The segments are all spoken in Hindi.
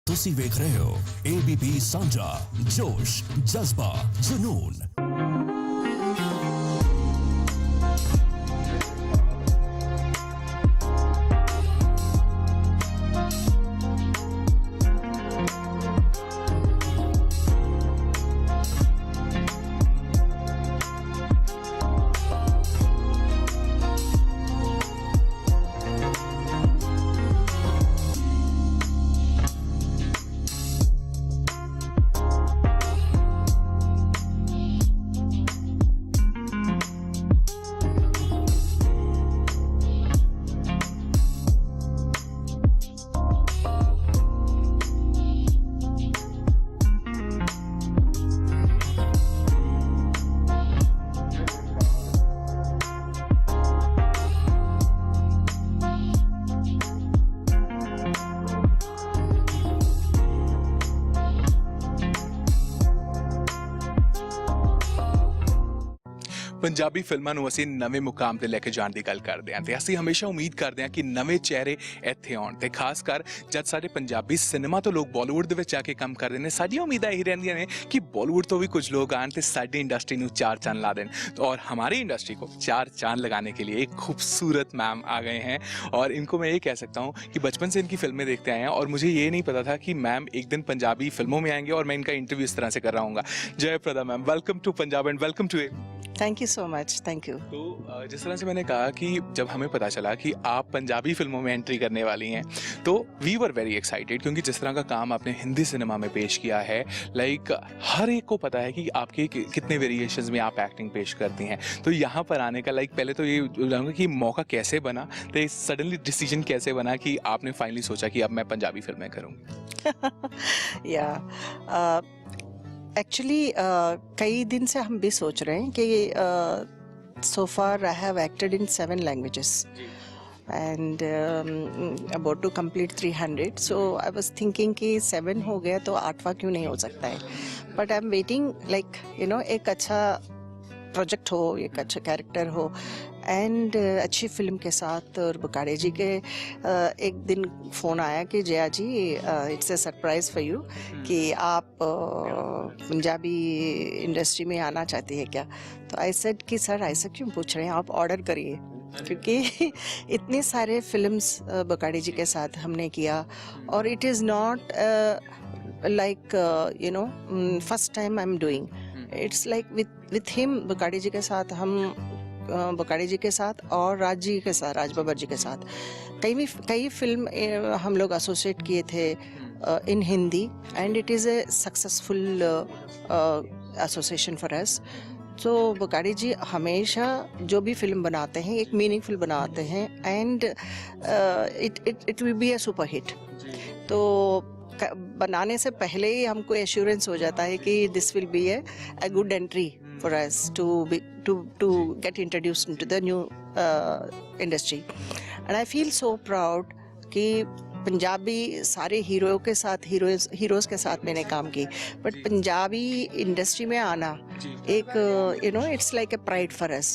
ਤੁਸੀਂ ਵੇਖ ਰਹੇ ਹੋ ABP ਸਾਂਝਾ ਜੋਸ਼ ਜਜ਼ਬਾ ਜਨੂਨ। ਪੰਜਾਬੀ ਫਿਲਮਾਂ ਨੂੰ ਅਸੀਂ ਨਵੇਂ ਮੁਕਾਮ ਤੇ ਲੈ ਕੇ ਜਾਣ ਦੀ ਗੱਲ ਕਰਦੇ ਹਾਂ ਤੇ ਅਸੀਂ ਹਮੇਸ਼ਾ ਉਮੀਦ ਕਰਦੇ ਹਾਂ ਕਿ ਨਵੇਂ ਚਿਹਰੇ ਇੱਥੇ ਆਉਣ ਤੇ ਖਾਸ ਕਰ ਜਦ ਸਾਡੇ ਪੰਜਾਬੀ ਸਿਨੇਮਾ ਤੋਂ ਲੋਕ ਬਾਲੀਵੁੱਡ ਦੇ ਵਿੱਚ ਆ ਕੇ ਕੰਮ ਕਰਦੇ ਨੇ ਸਾਡੀਆਂ ਉਮੀਦਾਂ ਇਹ ਰਹਿੰਦੀਆਂ ਨੇ कि बॉलीवुड तो भी कुछ लोग आए तो साड़ी इंडस्ट्री में चार चांद ला दें। तो और हमारी इंडस्ट्री को चार चांद लगाने के लिए एक खूबसूरत मैम आ गए हैं और इनको मैं ये कह सकता हूँ कि बचपन से इनकी फिल्में देखते आए हैं और मुझे ये नहीं पता था कि मैम एक दिन पंजाबी फिल्मों में आएंगे और मैं इनका इंटरव्यू इस तरह से कर रहा हूँ। Jayaprada ma'am, welcome to Punjab and welcome to thank you so much, thank you. तो जिस तरह से मैंने कहा कि जब हमें पता चला कि आप पंजाबी फिल्मों में एंट्री करने वाली हैं तो वी वर वेरी एक्साइटेड क्योंकि जिस तरह का काम आपने हिंदी सिनेमा में पेश किया है लाइक हर एक को पता है कि आपके कितने वेरिएशंस में आप एक्टिंग पेश करती हैं। तो यहाँ पर आने का लाइक पहले तो ये जानूँगा कि मौका कैसे बना, तो सडनली डिसीजन कैसे बना कि आपने फाइनली सोचा कि अब मैं पंजाबी फिल्में करूँगी? या एक्चुअली कई दिन से हम भी सोच रहे हैं कि so far I have acted in 7 languages and about to complete 300, so I was thinking कि 7 हो गया तो 8वां क्यों नहीं हो सकता है। But I am waiting like you no एक अच्छा प्रोजेक्ट हो, एक अच्छा कैरेक्टर हो एंड अच्छी फिल्म के साथ। और बुखाड़े जी के एक दिन फ़ोन आया कि Jaya ji it's a surprise for you कि आप पंजाबी इंडस्ट्री में आना चाहती है क्या। तो आई सेड कि सर ऐसा क्यों पूछ रहे हैं, आप ऑर्डर करिए, क्योंकि इतने सारे फिल्म्स बुखाड़े जी के साथ हमने किया और it is not like you know first time I am doing, it's like with him Bukhade ji के साथ हम बुखाड़ी जी के साथ और राज जी के साथ, राज बब्बर जी के साथ कई फिल्म हम लोग एसोसिएट किए थे in Hindi and it is a successful association for us. तो बुखाड़ी जी हमेशा जो भी फिल्म बनाते हैं एक मीनिंगफुल बनाते हैं and it will be A super hit. तो बनाने से पहले ही हमको एश्योरेंस हो जाता है कि this will be a good entry for us to get introduced into the new industry, and I feel so proud कि पंजाबी सारे हीरो के साथ हीरोज़ के साथ मैंने काम की, बट पंजाबी इंडस्ट्री में आना एक you know it's like a pride for us.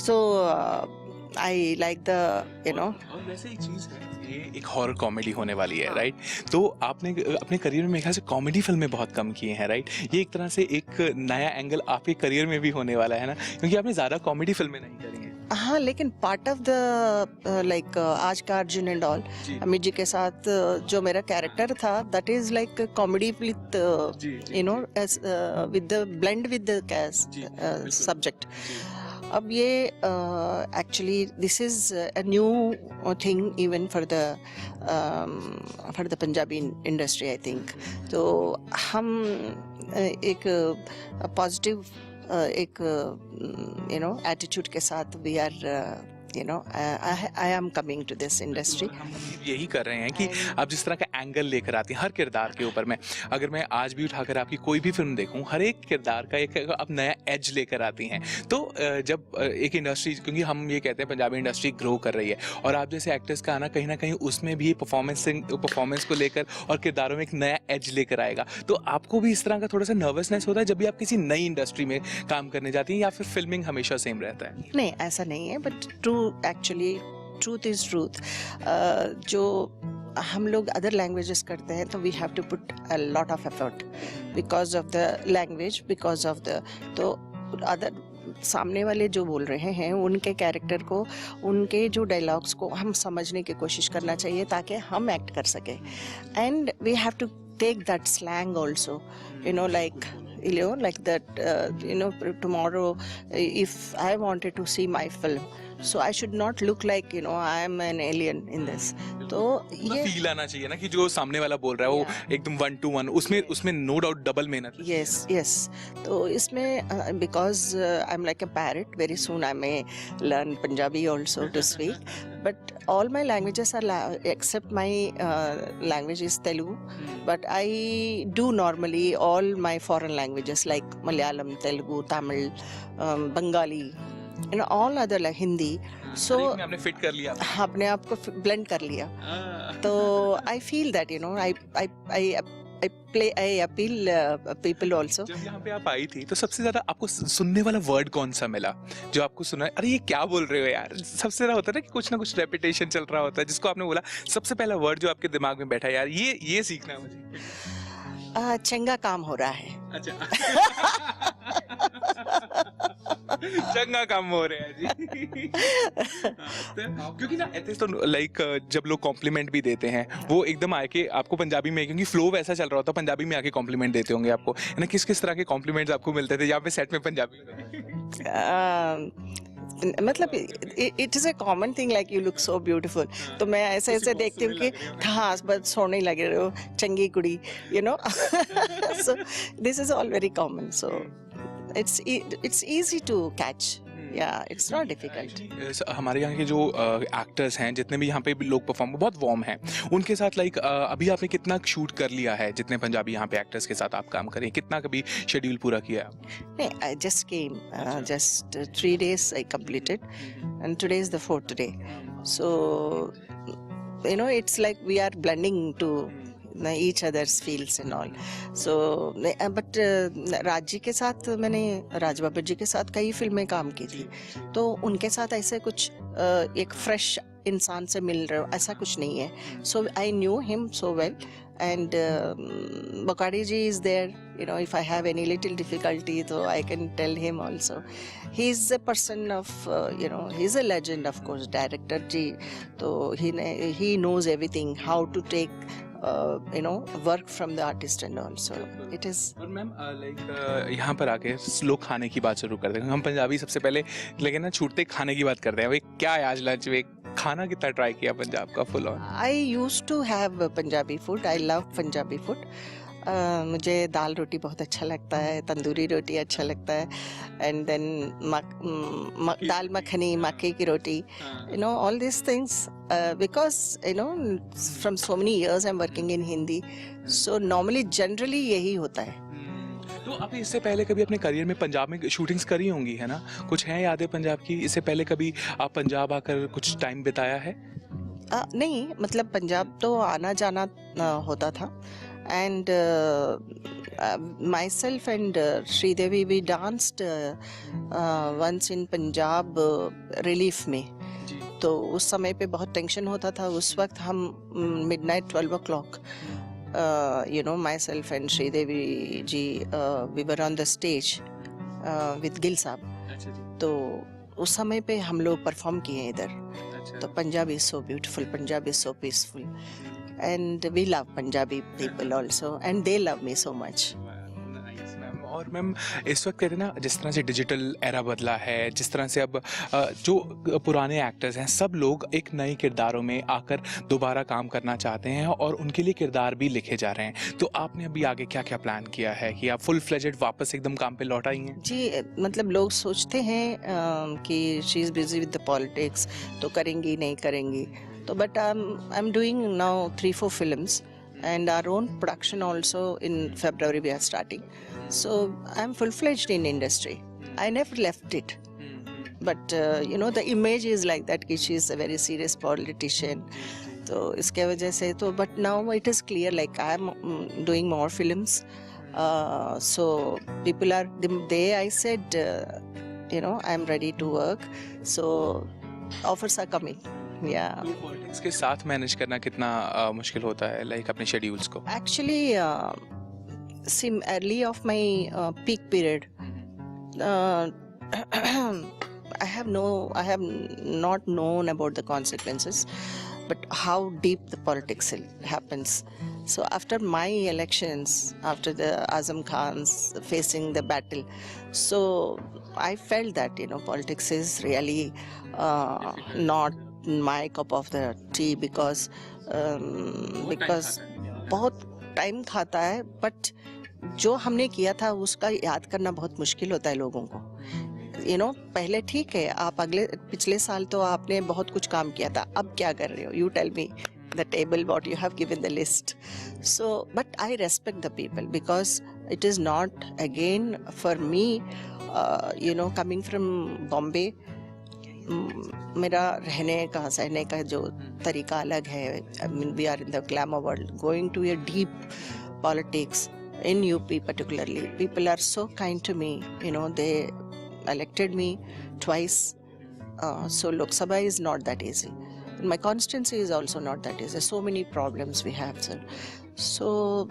So I like the you know. और वैसे एक चीज़ है, ये एक हॉरर कॉमेडी होने वाली है, राइट? तो आपने अपने करियर में मेरे ख्याल से कॉमेडी फिल्में बहुत कम की हैं, राइट? ये एक तरह से एक नया एंगल आपके करियर में भी होने वाला है ना, क्योंकि आपने ज़्यादा कॉमेडी फिल्में नहीं करी हैं। हाँ, लेकिन पार्ट ऑफ द लाइक आज का अर्जुन एंड ऑल अमित जी के साथ जो मेरा कैरेक्टर था that is like comedy with you know with the blend with the subject. अब ये actually this is a new thing even for the Punjabi industry I think. तो हम एक पॉजिटिव एक यू नो एटीट्यूड के साथ we are you know I am coming to this industry. हम यही कर रहे हैं कि आप जिस तरह का एंगल लेकर आती हैं हर किरदार के ऊपर में, अगर मैं आज भी उठाकर आपकी कोई भी फिल्म देखूं हर एक किरदार का एक आप नया एज लेकर आती हैं। तो जब एक इंडस्ट्री, क्योंकि हम ये कहते हैं पंजाबी इंडस्ट्री ग्रो कर रही है और आप जैसे एक्टर्स का आना कहीं ना कहीं उसमें भी परफॉर्मेंस को लेकर और किरदारों में एक नया एज लेकर आएगा। तो आपको भी इस तरह का थोड़ा सा नर्वसनेस होता है जब भी आप किसी नई इंडस्ट्री में काम करने जाती हैं, या फिर फिल्मिंग हमेशा सेम रहता है? नहीं, ऐसा नहीं है, but true actually truth is truth. जो हम लोग अदर लैंग्वेजेस करते हैं तो we have to put a lot of effort because of the language, because of the, तो अदर सामने वाले जो बोल रहे हैं उनके कैरेक्टर को, उनके जो डायलॉग्स को हम समझने की कोशिश करना चाहिए ताकि हम एक्ट कर सकें. And we have to take that slang also, like that, tomorrow if I wanted to see my film, so I should not look like I am an alien in this. तो ये फील आना चाहिए ना कि जो सामने वाला बोल रहा है वो एकदम 1 to 1, उसमें नो डाउट डबल मेहनत. yes. तो इसमें because I'm like a parrot, very soon I may learn Punjabi also to speak, but all my languages are except my language is Telugu, but I do normally all my foreign languages like Malayalam, Telugu, Tamil, Bengali, all other like Hindi. So आपने फिट कर लिया, अपने आप को ब्लेंड कर लिया. तो I feel that I appeal people also. जब यहाँ पे आप आई थी तो सबसे ज्यादा आपको सुनने वाला वर्ड कौन सा मिला जो आपको सुना अरे ये क्या बोल रहे हो यार? सबसे ज्यादा होता है ना कि कुछ ना कुछ रेपिटेशन चल रहा होता है, जिसको आपने बोला सबसे पहला वर्ड जो आपके दिमाग में बैठा यार ये सीखना है मुझे. चंगा काम हो रहा है. अच्छा. चंगा काम हो रहा है जी. क्योंकि ना ऐसे तो लाइक जब लोग कॉम्प्लीमेंट भी देते हैं वो एकदम आके आपको पंजाबी में, क्योंकि फ्लो वैसा चल रहा होता है, पंजाबी में आके कॉम्प्लीमेंट देते होंगे आपको, है ना? किस किस तरह के कॉम्प्लीमेंट्स आपको मिलते थे यहाँ पे सेट में पंजाबी में? मतलब it is a common thing like you look so beautiful. तो मैं ऐसे देखती हूँ कि हाँ बस सोने लगे रहे हो, चंगी कुड़ी, so this is all very common, so it's easy to catch. Yeah, it's not difficult. हमारे यहाँ के जो एक्टर्स हैं, जितने भी यहाँ पे लोग परफॉर्म, बहुत वार्म हैं. उनके साथ लाइक अभी आपने कितना शूट कर लिया है? जितने पंजाबी यहाँ पे एक्टर्स के साथ आप काम करें, कितना कभी शेड्यूल पूरा किया? नहीं, I just came, just 3 days I completed, and today is the 4th day. So it's like we are blending to each other's fields and all. So but Raj ji के साथ, मैंने राज बाबर जी के साथ कई फिल्में काम की थी, तो उनके साथ ऐसे कुछ एक फ्रेश इंसान से मिल रहे हो ऐसा कुछ नहीं है. So I knew him so well, and Bokadi ji is there. If I have any little difficulty, so I can tell him also. He's a person of, he's a legend, of course, director ji. So he knows everything, how to take work from the artist and all. So it is. और मैम लाइक यहाँ पर आके लोग खाने की बात शुरू करते हैं. हम पंजाबी सबसे पहले लेकिन ना छूटते खाने की बात करते हैं. भाई क्या है आज लंच में? खाना कितना ट्राई किया पंजाब का full on? I used to have Punjabi food. I love Punjabi food. मुझे दाल रोटी बहुत अच्छा लगता है, तंदूरी रोटी अच्छा लगता है, एंड देन दाल मखनी, मक्के की रोटी, all these things, because from so many years I'm working in Hindi, so normally generally यही होता है. तो आपने इससे पहले कभी अपने करियर में पंजाब में शूटिंग्स करी होंगी, है ना? कुछ हैं यादें पंजाब की? इससे पहले कभी आप पंजाब आकर कुछ टाइम बिताया है? नहीं, मतलब पंजाब तो आना जाना होता था. And myself and Sridevi, we danced once in Punjab relief में. तो उस समय पे बहुत टेंशन होता था. उस वक्त हम midnight 12 o'clock, myself and Sridevi ji, we were on the stage with Gil साहब. तो उस समय पे हम लोग परफॉर्म किए इधर. तो Punjab is so beautiful, Punjab is so peaceful. And we love Punjabi people also, and they love me so much. और मैम इस वक्त कहते हैं ना, जिस तरह से डिजिटल एरा बदला है, जिस तरह से अब जो पुराने एक्टर्स हैं सब लोग एक नए किरदारों में आकर दोबारा काम करना चाहते हैं और उनके लिए किरदार भी लिखे जा रहे हैं. तो आपने अभी आगे क्या क्या प्लान किया है कि आप फुल फ्लेजेड वापस एकदम काम पे लौट आई हैं? जी, मतलब लोग सोचते हैं कि she is busy with the politics, तो करेंगी नहीं करेंगी. तो but I am doing now 3-4 films, and our own production also in February we are starting. So I'm full-fledged in industry. I never left it. But the image is like that कि she is a very serious politician. तो इसके वजह से तो, but now it is clear like I am doing more films. So people are, the day I said I am ready to work, so offers are coming. Yeah. तो पॉलिटिक्स के साथ मैनेज करना कितना मुश्किल होता है, लाइक अपने शेड्यूल्स को? Actually, see, early of my peak period, uh, I have not known about the consequences, but how deep the politics happens. So after my elections, after the Azam Khan's facing the battle, so I felt that politics is really not my cup of the tea because बहुत टाइम खाता है, बट जो हमने किया था उसका याद करना बहुत मुश्किल होता है लोगों को. पहले ठीक है, आप पिछले साल तो आपने बहुत कुछ काम किया था, अब क्या कर रहे हो? You tell me the table what you have given the list. So but I respect the people because it is not again for me coming from Bombay, मेरा रहने का सहने का जो तरीका अलग है. I mean, we are in the glamour world. Going to a deep politics in UP particularly, people are so kind to me. They elected me twice. So Lok Sabha is not that easy. My constituency is also not that easy. So many problems we have, sir. So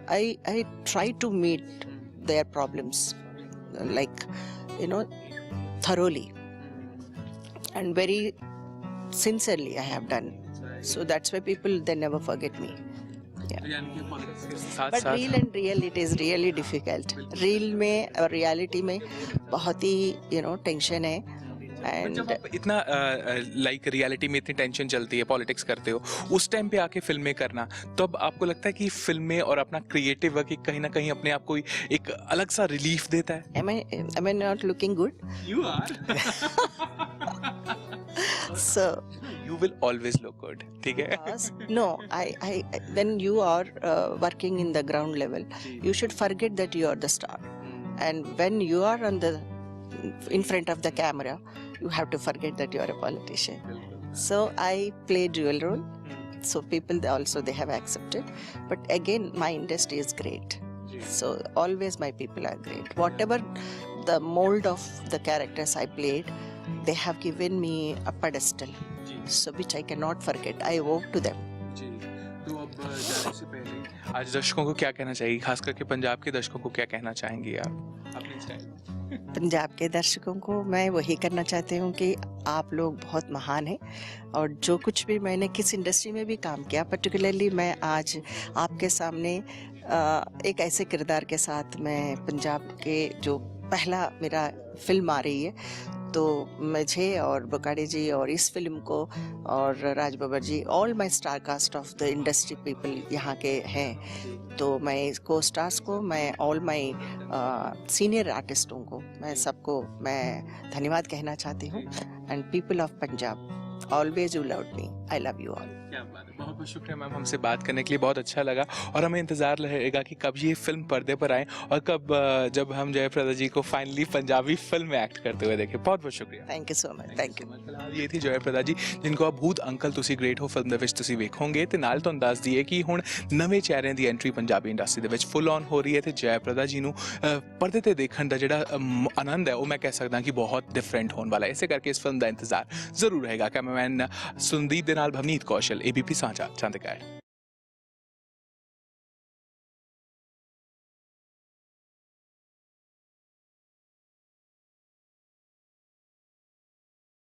I try to meet their problems, like thoroughly and very sincerely I have done. So that's why people, they never forget me. But real it is really difficult. Real में और reality में बहुत ही tension है. जब आप इतना लाइक रियलिटी में इतनी टेंशन चलती है, पॉलिटिक्स करते हो, उस टाइम पे आके फिल्में करना, तो अब आपको लगता है कि फिल्में और अपना क्रिएटिव वर्क कहीं ना कहीं अपने आप को एक अलग सा रिलीफ देता है? Am I not looking good? You are. So you will always look good. ठीक है? No, I when you are working in the ground level, you should forget that you are the star, and when you are in front of the camera, you have to forget that you are a politician. So I play dual role. So people they have accepted. But again, my industry is great. So always my people are great. Whatever the mold of the characters I played, they have given me a pedestal. So which I cannot forget. I owe to them. तो अब जाने से पहले आज दर्शकों को क्या कहना चाहिए, खास करके पंजाब के दर्शकों को क्या कहना चाहेंगी आप अपने स्टाइल? पंजाब के दर्शकों को मैं वही करना चाहती हूँ कि आप लोग बहुत महान हैं, और जो कुछ भी मैंने किस इंडस्ट्री में भी काम किया, पर्टिकुलरली मैं आज आपके सामने एक ऐसे किरदार के साथ मैं पंजाब के जो पहला मेरा फिल्म आ रही है, तो मुझे और बकाड़ी जी और इस फिल्म को और Raj Babbar ji, all my star cast of the industry people यहाँ के हैं, तो मैं को स्टार्स को, मैं ऑल माय सीनियर आर्टिस्टों को, मैं सबको मैं धन्यवाद कहना चाहती हूँ. And people of Punjab, always you love me, I love you all. क्या बात है, बहुत बहुत शुक्रिया मैम हमसे बात करने के लिए, बहुत अच्छा लगा. और हमें इंतज़ार रहेगा कि कब ये फिल्म पर्दे पर आए और कब जब हम जयप्रदा जी को फाइनली पंजाबी फिल्म में एक्ट करते हुए देखें. बहुत बहुत शुक्रिया. Thank you so much. Thank you. ਫਿਲਹਾਲ ये थी ਜਯਪ੍ਰਦਾ ਜੀ, ਜਿनको आप भूत अंकल ਤੁਸੀਂ ਗ੍ਰੇਟ ਹੋ ਫਿਲਮ ਦੇ ਵਿੱਚ ਤੁਸੀਂ ਵੇਖੋਗੇ. ਤੇ ਨਾਲ ਤੁਹਾਨੂੰ ਦੱਸ ਦਈਏ ਕਿ ਹੁਣ ਨਵੇਂ ਚਿਹਰਿਆਂ ਦੀ ਐਂਟਰੀ ਪੰਜਾਬੀ ਇੰਡਸਟਰੀ ਦੇ ਵਿੱਚ ਫੁੱਲ ਔਨ ਹੋ ਰਹੀ ਹੈ, ਤੇ ਜਯਪ੍ਰਦਾ ਜੀ ਨੂੰ ਪਰਦੇ ਤੇ ਦੇਖਣ ਦਾ ਜਿਹੜਾ ਆਨੰਦ ਹੈ ਉਹ ਮੈਂ ਕਹਿ ਸਕਦਾ ਕਿ ਬਹੁਤ ਡਿਫਰੈਂਟ ਹੋਣ ਵਾਲਾ ਹੈ. ਇਸੇ ਕਰਕੇ ਇਸ ਫਿਲਮ ਦਾ ਇੰਤਜ਼ਾਰ ਜ਼ਰੂਰ ਰਹੇਗਾ. ਕੈਮਰਾਮੈਨ ਸੁਨਦੀਪ ਦੇ ਨਾਲ ਭਵਨੀਤ ਕੌਸ਼ਲ, ABP ਸਾਂਝਾ, ਚੰਡੀਗੜ੍ਹ.